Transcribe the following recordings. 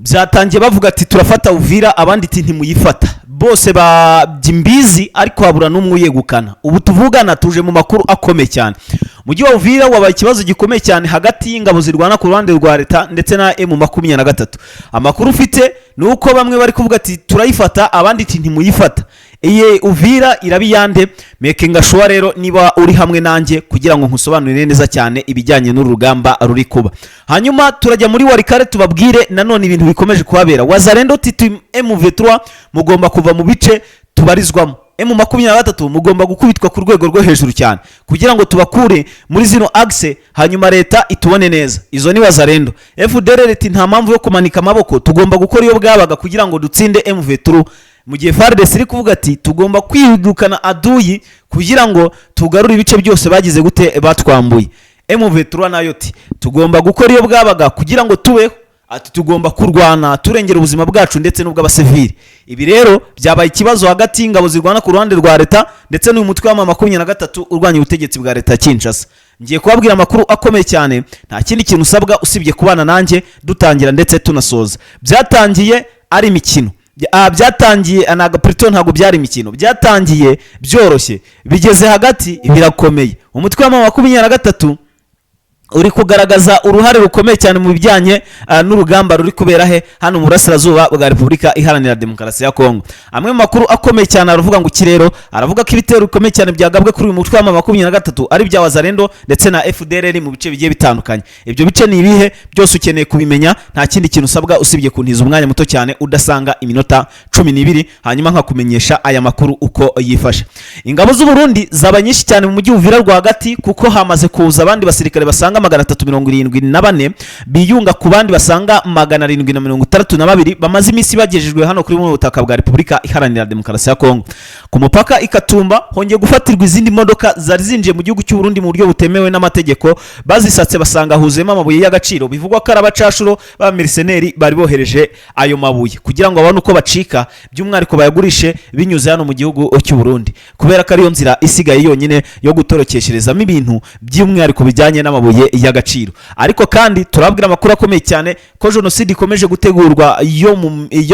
byatangiye bavuga ati turafata Uvira abandi ati ntimuyifata bose babyimbizi ariko habura n'umwe uyegukana. Ubu tuvugana tuje mu makuru akomeye cyane. Mujyi wa Uvira wabaye ikibazo gikomeye cyane hagati y'ingabo zirwana ku ruhande rwa leta ndetse na M23. Amakuru ufite nuko bamwe bari kuvuga ati turayifata abandi ati ntimuyifata. Iye Uvira irabiyande mekinga shuwa rero niba uri hamwe nanjye kugira ngo nkusobanurire neza cyane ibijyanye n'urugamba ruri kuba. Hanyuma turajya muri Warikare tubabwire nanone ibintu bikomeje kuhabera. Wazalendo titi M23 mugomba kuva mu bice tubarizwamo. M23 mugomba gukubitwa ku rwego rwo hejuru cyane kugira ngo tubakure muri zino axe hanyuma leta itubone neza. Izo ni Wazalendo. FDLR iti nta mpamvu yo kumanika amaboko tugomba gukora iyo bwabaga kugira ngo dutsinde M23. Mu gihe FARDC iri kuvuga ati tugomba kwidukana aduyi kugira ngo tugarure ibice byose bagize gute batwambuye. M23 nayo ati tugomba gukora iyo bwabaga kugira ngo tubeho, ati tugomba kurwana turengera ubuzima bwacu ndetse n'ubw'abasivili. Ibi rero byabaye ikibazo hagati y'ingabo zirwana ku ruhande rwa leta ndetse n'uyu mutwe wa 23 urwanya ubutegetsi bwa leta Kinshasa. Ngiye kubabwira amakuru akomeye cyane, nta kindi kintu usabwa usibye kubana nanjye dutangira ndetse tunasoza. Byatangiye ari imikino, byatangiye anaga Prito ntago byari imikino, byatangiye byoroshye bigeze hagati birakomeye. Umutwe wa 23 uri kugaragaza uruhare rukomeye cyane mu bijyanye n'urugamba ruri kubera he hano mu burasirazuba bwa Repubulika Iharanira Demokarasi ya Kongo. Amwe mu makuru akomeye cyane aravuga ngo kirero aravuga ko ibitero bikomeye cyane byagabwe kuri uyu mutwe wa 23 ari bya Wazalendo ndetse na FDLR mu bice bigiye bitandukanye. Ibyo bice ni ibihe byose ukeneye kubimenya, nta kindi kintu usabwa usibye kuntiza umwanya muto cyane udasanga iminota 12 hanyuma nkakumenyesha aya makuru uko yifashe. Ingabo z'u Burundi zabanyinshi cyane mu mujyi Uvira rwagati kuko hamaze kuza abandi basirikare basanga 374 biyunga ku bandi basanga 732 bamaze iminsi bagejejwe hano kuri mu butaka bwa Repubulika Iharanira Demokarasi ya Kongo. Ku mupaka Ikatumba hongeye gufatirwa izindi modoka zari zinjiye mu gihugu cy'u Burundi mu buryo butemewe n'amategeko, bazisatse basanga huzemo amabuye y'agaciro bivugwa ko arabacashuro ba mercenaires bari bohereje ayo mabuye kugira ngo babone uko bacika by'umwariko bayagurishe binyuze hano mu gihugu cy'u Burundi, kubera ko ariyo nzira isigaye yonyine yo gutorokesherezamo ibintu by'umwariko bijyanye n'amabuye y'agaciro. Ariko kandi turabwira amakuru akomeye cyane ko genocide ikomeje gutegurwa yo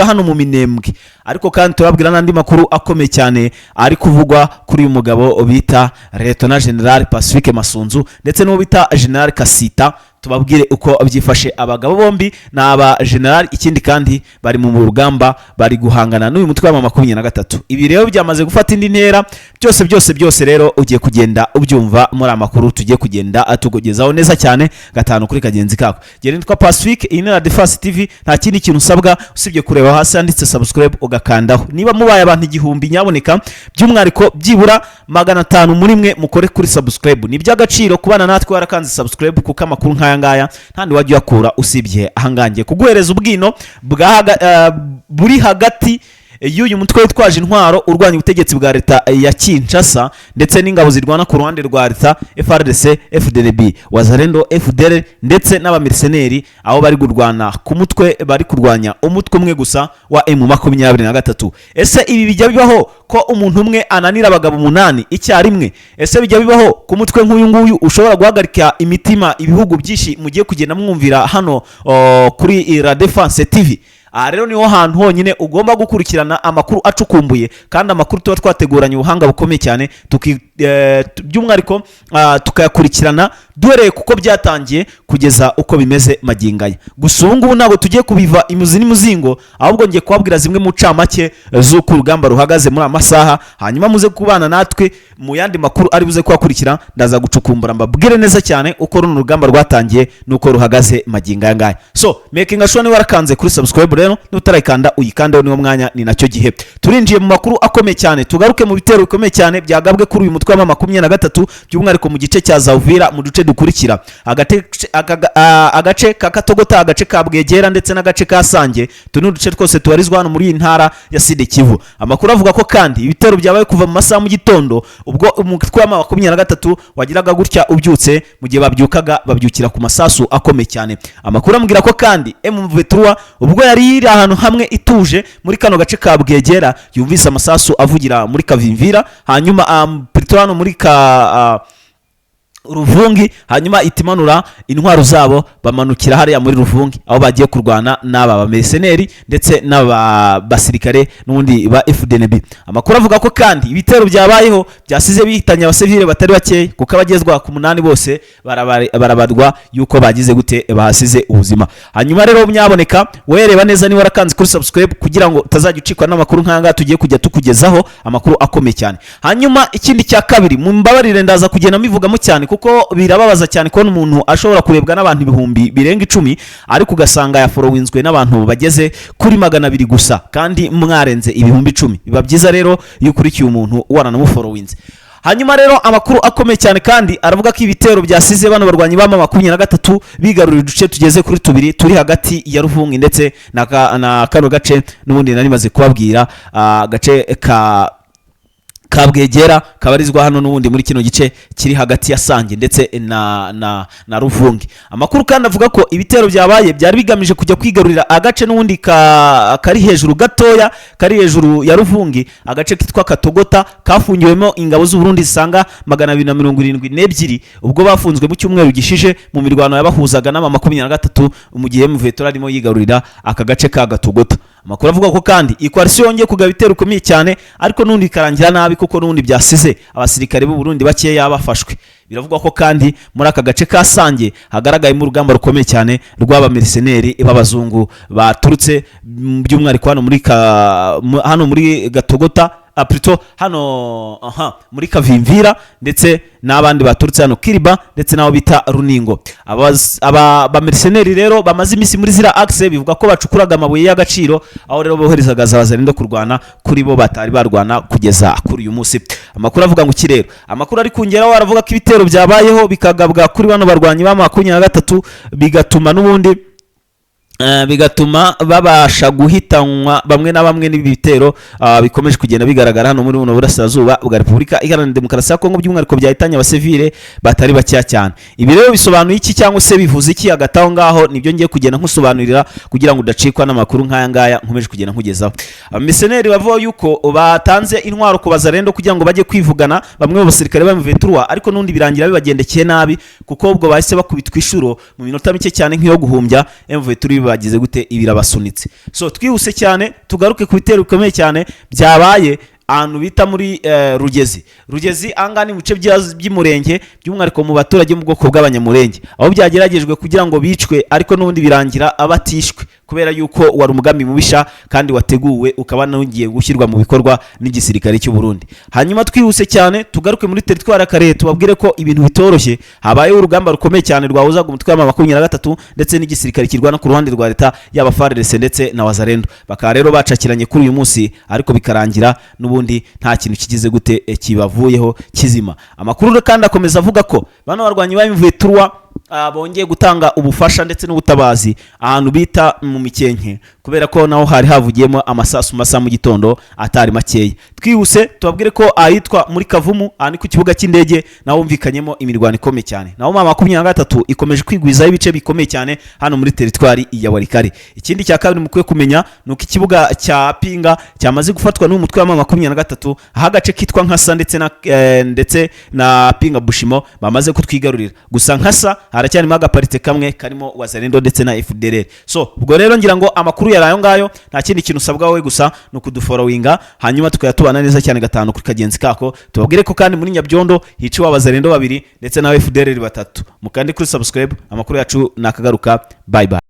hano mu Minembwe. Ariko kandi turabwira n'andi makuru akomeye cyane ari kuvugwa kuri uyu mugabo bita Lieutenant General Pacifique Masunzu ndetse n'uwo bita General Kasita. Tubabwire uko byifashe abagabo bombi na aba general, ikindi kandi bari mu rugamba bari guhangana n'uyu mutwe wa 23. Ibi rero byamaze gufata indi ntera, byose rero ugiye kugenda ubyumva muri amakuru tugiye kugenda atugogezaho neza cyane gatanu kuri kagenzi kako. Gere nitwa Pacifique, iyi ni La Defense TV, nta kindi kintu usabwa usibye kureba hasi handitse subscribe ugakandaho. Niba mubaye abantu igihumbi nyaboneka by'umwariko byibura 500 muri mwe mukore kuri subscribe. Ni by'agaciro kubana natwe warakanze subscribe kuko amakuru ngaya ntandi wajya yakura usibye ahangangiye kuguhereza ubwino buri hagati y'uyu mutwe witwaje intwaro urwanya ubutegetsi bwa leta ya Kinshasa ndetse n'ingabo zirwana ku ruhande rwa leta FARDC, FDLB, Wazalendo, FDLR ndetse n'abamercenaires aho bari gurwana ku mutwe bari kurwanya umutwe umwe gusa wa M23. Ese ibi bijya bibaho ko umuntu umwe ananira abagabo 8 icyarimwe? Ese bijya bibaho ku mutwe nk'uyu nguyu ushobora guhagarika imitima ibihugu byinshi mugiye kugenda mwumvira hano kuri La Defense TV? Rero niho hantu honyine ugomba gukurikirana amakuru acukumbuye kandi amakuru tuba twateguranye ubuhanga bukomeye cyane by'umwariko tukayakurikirana duhereye kuko byatangiye kugeza uko bimeze maginganya. Gusa ubu ngubu ntabwo tugiye kubiva imuzi n'imuzingo, ahubwo ngiye kubabwira zimwe mu camake z'uko urugamba ruhagaze muri amasaha, hanyuma muze kubana natwe mu yandi makuru ari buze kuhakurikira. Ndaza gucukumbura mbabwire neza cyane uko runo rugamba rwatangiye nuko ruhagaze maginganya. So making sure ni warakanze kuri subscribe rero nutarayikanda uyikande niwo mwanya ni nacyo gihe. Turinjiye mu makuru akomeye cyane, tugaruke mu bitero bikomeye cyane byagabwe kuri uyu mutwe wa 23 by'umwariko mu gice cya Uvira mu duce dukurikira agace ka Katogota, agace ka Bwegera ndetse n'agace ka Sange. Tuni uduce twose tubarizwa hano muri iyi ntara ya Sud Kivu. Amakuru avuga ko kandi ibitero byabaye kuva mu masaha mu gitondo ubwo umutwe wa 23 wagiraga gutya ubyutse mu gihe babyukaga babyukira ku masasu akomeye cyane. Amakuru amubwira ko kandi M23 ubwo yari iri ahantu hamwe ituje muri kano gace ka Bwegera yumvise amasasu avugira muri Kavimvira, hanyuma Prito hano muri Ruvungi, hanyuma itimanura intwaro zabo bamanukira hariya muri Ruvungi aho bagiye kurwana n'aba bamerceneri ndetse n'aba basirikare n'ubundi ba FDNB. Amakuru avuga ko kandi ibitero byabayeho byasize bihitanye abasivile batari bakeye, kuko abagezwa ku 8 bose barabadwa yuko bagize gute bahasize ubuzima. Hanyuma rero myaboneka wereba neza niba warakanze kuri subscribe kugira ngo utazajya ucikwa n'amakuru nkanga tugiye kujya tukugezaho amakuru akomeye cyane. Hanyuma ikindi cya kabiri mu mbabarire ndaza kugenda mivugamo cyane kuko birababaza cyane ko umuntu ashobora kurebwa n'abantu ibihumbi birenga 10 ariko ugasanga yaforowinzwe n'abantu bageze kuri 200 gusa kandi mwarenze ibihumbi 10. Biba byiza rero iyo ukurikiye umuntu waranamuforowinze. Hanyuma rero amakuru akomeye cyane kandi aravuga ko ibitero byasize bano barwanyi ba 23 bigarurira uduce tugeze kuri 2 turi hagati ya Ruvungi ndetse na kano gace n'ubundi nari maze kubabwira gace Kabwegera kabarizwa hano n'ubundi muri kino gice kiri hagati ya Sange ndetse na Ruvungi. Amakuru kandi avuga ko ibitero byabaye byari bigamije kujya kwigarurira agace n'ubundi kari hejuru gatoya, kari hejuru ya Ruvungi, agace kitwa Katogota kafungiwemo ingabo z'u Burundi zisanga 272 ubwo bafunzwe mu cyumweru gishije mu mirwano yabahuzaga n'ama 23 mu gihe M23 arimo yigarurira aka gace ka Gatogota. Amakuru avuga ko kandi ikwalisiyo yongeye kugaba ibitero ukomeye cyane ariko n'undi karangira nabi kuko n'undi byasize abasirikare b'u Burundi bakeya bafashwe. Biravugwa ko kandi muri aka gace ka Sange hagaragaye mu rugamba rukomeye cyane rw'aba merceneri b'abazungu baturutse by'umwihariko hano muri Gatogota plutôt hano muri Kavimvira ndetse n'abandi baturutse hano Kiriba ndetse nabo bita Runingo. Aba merceneri rero bamaze imisi muri zira axe bivuga ko bacukuraga amabuye y'agaciro aho rero boherezaga abazarendo kurwana kuri bo batari barwana kugeza kuri uyu munsi. Amakuru avuga ngo kirero amakuru ari kungeraho aravuga ko ibitero byabayeho bikagabwa kuri bano barwanyi ba 23 bigatuma n'ubundi bigatuma babasha guhitanwa bamwe na bamwe n'ibitero bikomeje kugenda bigaragara hano muri buno burasirazuba bwa Repubulika Iharanira Demokarasi ya Kongo by'umwihariko byahitanye abasivile batari bakeya cyane. Ibi rero bisobanuye iki cyangwa se bivuze iki hagataho ngaho nibyo ngiye kugenda nkusobanurira kugira ngo udacikwa n'amakuru nk'aya ngaya nkomeje kugenda nkugezaho. Abamiseneri bavuga yuko batanze intwaro ku bazarendo kugira ngo bajye kwivugana bamwe mu basirikare ba M23 ariko n'undi birangira bibagendekeye nabi kuko ubwo bahise bakubitwa ishuro mu minota mike cyane nk'iyo guhumbya M23 bagize gute ibirabasunitse. So twihuse cyane tugaruke ku bitero bikomeye cyane byabaye ahantu bita muri Rugezi angani mu bice by'umurenge by'umwihariko mu baturage mu bwoko bw'abanyamurenge aho byageragejwe kugira ngo bicwe ariko n'ubundi birangira abatishwe kubera yuko wari umugambi mubisha kandi wateguwe ukaba nongiye gushyirwa mu bikorwa n'igisirikare cy'u Burundi. Hanyuma twihuse cyane tugaruke muri territoire kare tubabwire ko ibintu bitoroshye habaye urugamba rukomeye cyane rwahuzaga umutwe wa 23 ndetse n'igisirikare kirwana ku ruhande rwa leta y'aba FARDC ndetse na Wazarendo. Bakaba rero bacakiranye kuri uyu munsi ariko bikarangira n'ubundi nta kintu kigize gute kibavuyeho kizima. Amakuru kandi akomeza avuga ko bano barwanyi ba M23 bongeye gutanga ubufasha ndetse n'ubutabazi ahantu bita mu Mikenke kubera ko naho hari havugiyemo amasasu masa mu gitondo atari makeya. Twihuse tubabwire ko ahitwa muri Kavumu ani ku kibuga cy'indege naho umvikanyemo imirwano ikomeye cyane. Naho 23 ikomeje kwigwizaho ibice bikomeye cyane hano muri territoire ya Warikare. Ikindi cya kabiri mukwiye kumenya nuko ikibuga cya Pinga cyamaze gufatwa n'umutwe wa 23 aha gace kitwa Nkasa ndetse na Pinga Bushimo bamaze kutwigarurira. Gusa Nkasa haracyarimo agaparite kamwe karimo Wazarendo ndetse na FDLR. So ubwo rero ngira ngo amakuru yarayo ngayo nta kindi kintu usabwa wowe gusa no kudufollowinga hanyuma tukayatubana neza cyane gatanu kuri kagenzi kako. Tubabwire ko kandi muri Nyabyondo hiciwe Wazarendo 2 ndetse na FDLR 3 mukandi kuri subscribe. Amakuru yacu nakagaruka. Bye bye.